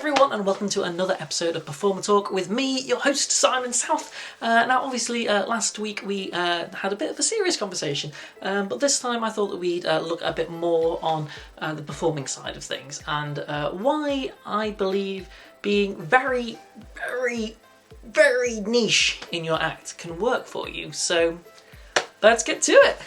everyone, and welcome to another episode of Performer Talk with me, your host Simon South. Now obviously last week we had a bit of a serious conversation, but this time I thought that we'd look a bit more on the performing side of things and why I believe being very, very, very niche in your act can work for you. So let's get to it.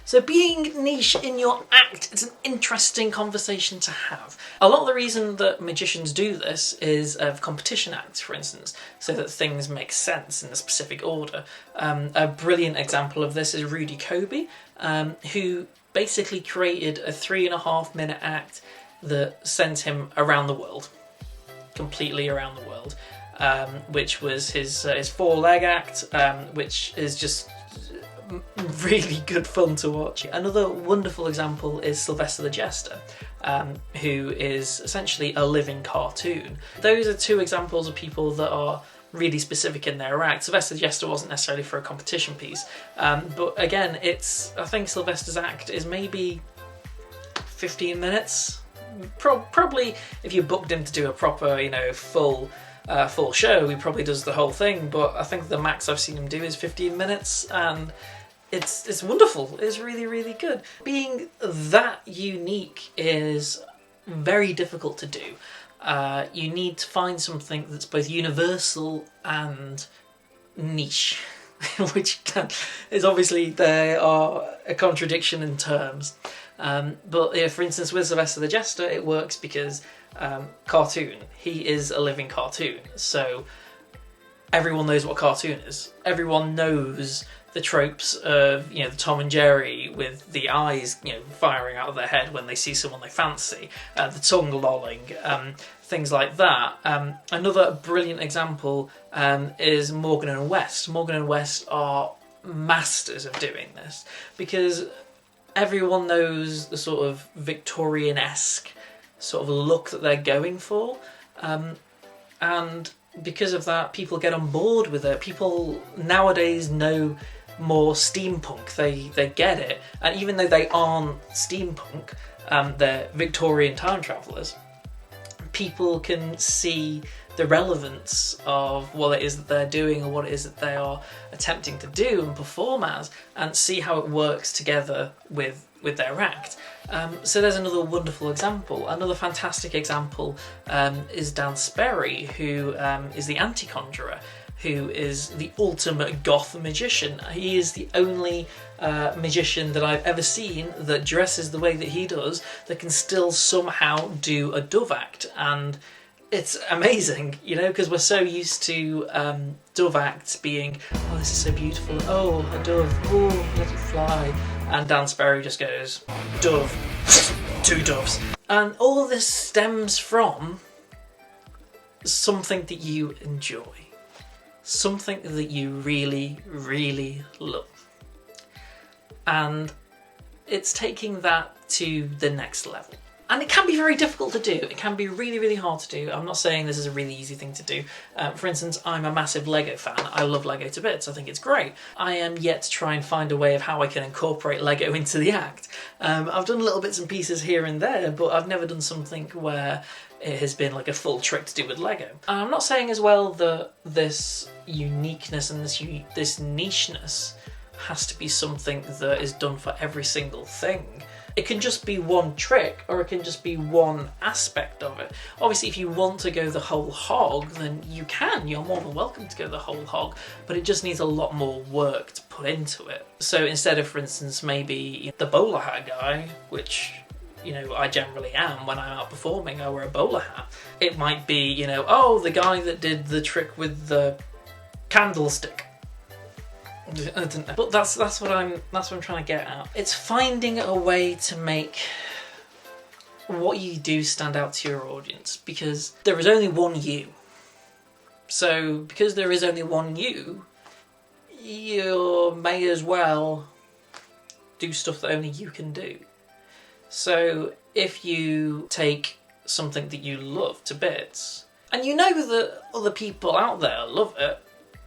So being niche in your act is an interesting conversation to have. A lot of the reason that magicians do this is of competition acts, for instance, so that things make sense in a specific order. A brilliant example of this is Rudy Kobe, who basically created a 3.5 minute act that sent him around the world, completely around the world, which was his 4-leg act, which is just really good fun to watch. Another wonderful example is Sylvester the Jester, who is essentially a living cartoon. Those are two examples of people that are really specific in their act. Sylvester the Jester wasn't necessarily for a competition piece, but again, I think Sylvester's act is maybe 15 minutes. Probably if you booked him to do a proper, full show, he probably does the whole thing, but I think the max I've seen him do is 15 minutes, and it's wonderful. It's really, really good. Being that unique is very difficult to do. You need to find something that's both universal and niche, which is obviously, there are a contradiction in terms. But for instance, with Sylvester the Jester, it works because cartoon. He is a living cartoon, so everyone knows what a cartoon is. Everyone knows the tropes of the Tom and Jerry with the eyes firing out of their head when they see someone they fancy, the tongue lolling, things like that. Another brilliant example is Morgan and West. Morgan and West are masters of doing this because everyone knows the sort of Victorian-esque sort of look that they're going for, and because of that, people get on board with it. People nowadays know more steampunk. They get it, and even though they aren't steampunk, they're Victorian time travellers, people can see the relevance of what it is that they're doing or what it is that they are attempting to do and perform as, and see how it works together with their act. So there's another wonderful example. Another fantastic example is Dan Sperry, who is the anti-conjurer, who is the ultimate goth magician. He is the only magician that I've ever seen that dresses the way that he does, that can still somehow do a dove act. And it's amazing, because we're so used to dove acts being, oh, this is so beautiful, oh, a dove, oh, let it fly. And Dan Sperry just goes, dove, 2 doves. And all of this stems from something that you enjoy. Something that you really, really love. And it's taking that to the next level. And it can be very difficult to do. It can be really, really hard to do. I'm not saying this is a really easy thing to do. For instance, I'm a massive Lego fan. I love Lego to bits. I think it's great. I am yet to try and find a way of how I can incorporate Lego into the act. I've done little bits and pieces here and there, but I've never done something where it has been like a full trick to do with Lego. And I'm not saying as well that this uniqueness and this nicheness has to be something that is done for every single thing. It can just be one trick, or it can just be one aspect of it. Obviously, if you want to go the whole hog, then you can. You're more than welcome to go the whole hog, but it just needs a lot more work to put into it. So instead of, for instance, maybe the bowler hat guy, which I generally am when I'm out performing, I wear a bowler hat. It might be, oh, the guy that did the trick with the candlestick. I don't know. But that's what I'm trying to get at. It's finding a way to make what you do stand out to your audience, because there is only one you. So because there is only one you may as well do stuff that only you can do. So if you take something that you love to bits, and you know that other people out there love it,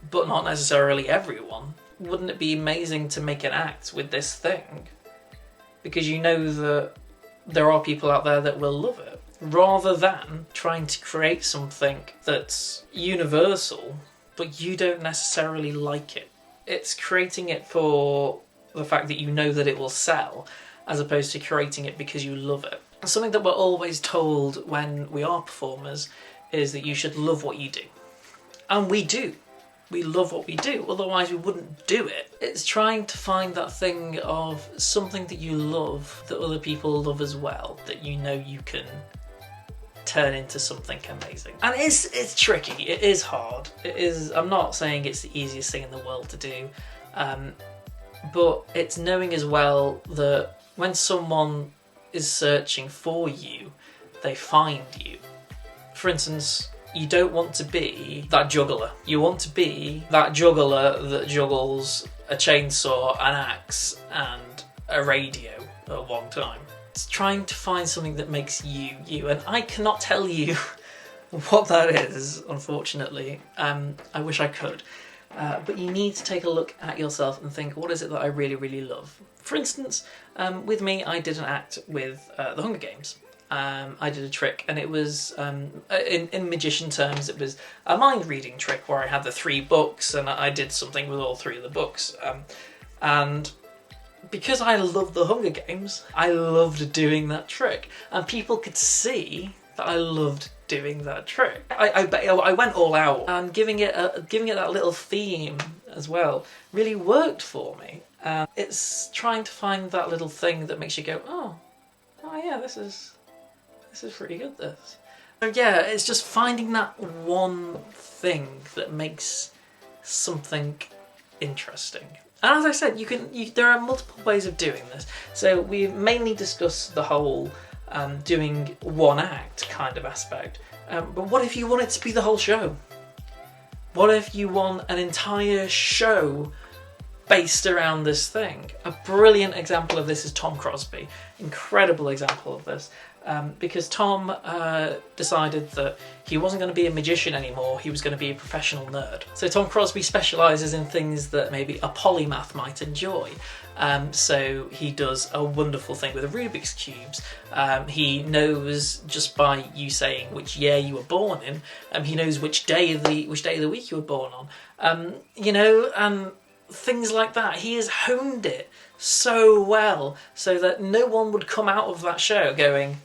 but not necessarily everyone, wouldn't it be amazing to make an act with this thing? Because you know that there are people out there that will love it. rather than trying to create something that's universal, but you don't necessarily like it. It's creating it for the fact that you know that it will sell, as opposed to creating it because you love it. Something that we're always told when we are performers is that you should love what you do. And we do. We love what we do, otherwise we wouldn't do it. It's trying to find that thing of something that you love that other people love as well, that you know you can turn into something amazing. And it's tricky, it is hard. It is. I'm not saying it's the easiest thing in the world to do, but it's knowing as well that when someone is searching for you, they find you. For instance, you don't want to be that juggler. You want to be that juggler that juggles a chainsaw, an axe, and a radio at one time. It's trying to find something that makes you, you. And I cannot tell you what that is, unfortunately. I wish I could. But you need to take a look at yourself and think, what is it that I really, really love? For instance, with me, I did an act with the Hunger Games. I did a trick, and it was, in magician terms, it was a mind-reading trick where I had the 3 books and I did something with all 3 of the books. And because I loved the Hunger Games, I loved doing that trick. And people could see that I loved doing that trick. I went all out, and giving it that little theme as well really worked for me. It's trying to find that little thing that makes you go, oh yeah, this is pretty good, this. So yeah, it's just finding that one thing that makes something interesting. And as I said, there are multiple ways of doing this. So we've mainly discussed the whole doing one act kind of aspect. But what if you want it to be the whole show? What if you want an entire show based around this thing? A brilliant example of this is Tom Crosby. Incredible example of this. Because Tom decided that he wasn't going to be a magician anymore, he was going to be a professional nerd. So Tom Crosby specialises in things that maybe a polymath might enjoy. So he does a wonderful thing with Rubik's Cubes. He knows, just by you saying which year you were born in, he knows which day of the week you were born on. And things like that. He has honed it so well so that no one would come out of that show going,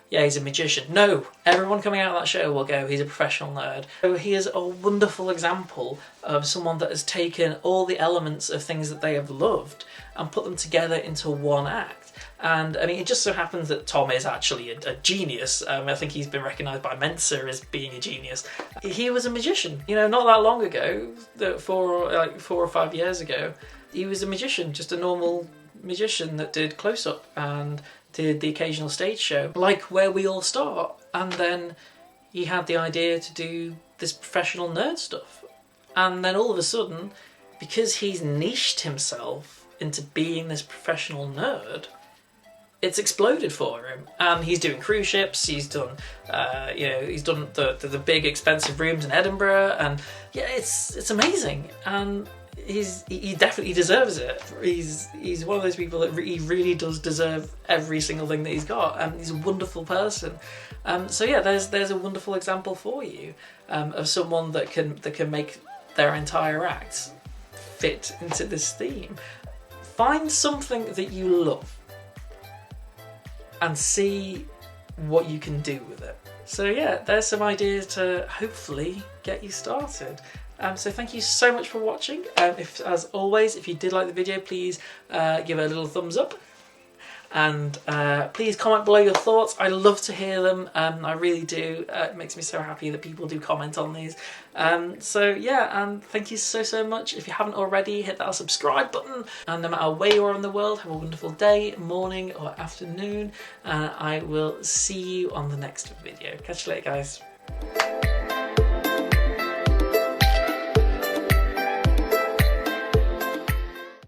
yeah, he's a magician. No, everyone coming out of that show will go, he's a professional nerd. So he is a wonderful example of someone that has taken all the elements of things that they have loved and put them together into one act. And I mean, it just so happens that Tom is actually a genius. I think he's been recognised by Mensa as being a genius. He was a magician, not that long ago, 4 or 5 years ago. He was a magician, just a normal magician that did close-up and did the occasional stage show, like where we all start. And then he had the idea to do this professional nerd stuff. And then all of a sudden, because he's niched himself into being this professional nerd, it's exploded for him. And he's doing cruise ships, he's done the big expensive rooms in Edinburgh, and yeah, it's amazing. And he definitely deserves it. He's one of those people that he really does deserve every single thing that he's got, and he's a wonderful person. So yeah, there's a wonderful example for you of someone that can make their entire act fit into this theme. Find something that you love and see what you can do with it. So yeah, there's some ideas to hopefully get you started. So thank you so much for watching. As always, if you did like the video, please give it a little thumbs up. And please comment below your thoughts. I love to hear them. I really do. It makes me so happy that people do comment on these. So yeah, and thank you so much. If you haven't already, hit that subscribe button. And no matter where you are in the world, have a wonderful day, morning or afternoon. And I will see you on the next video. Catch you later, guys.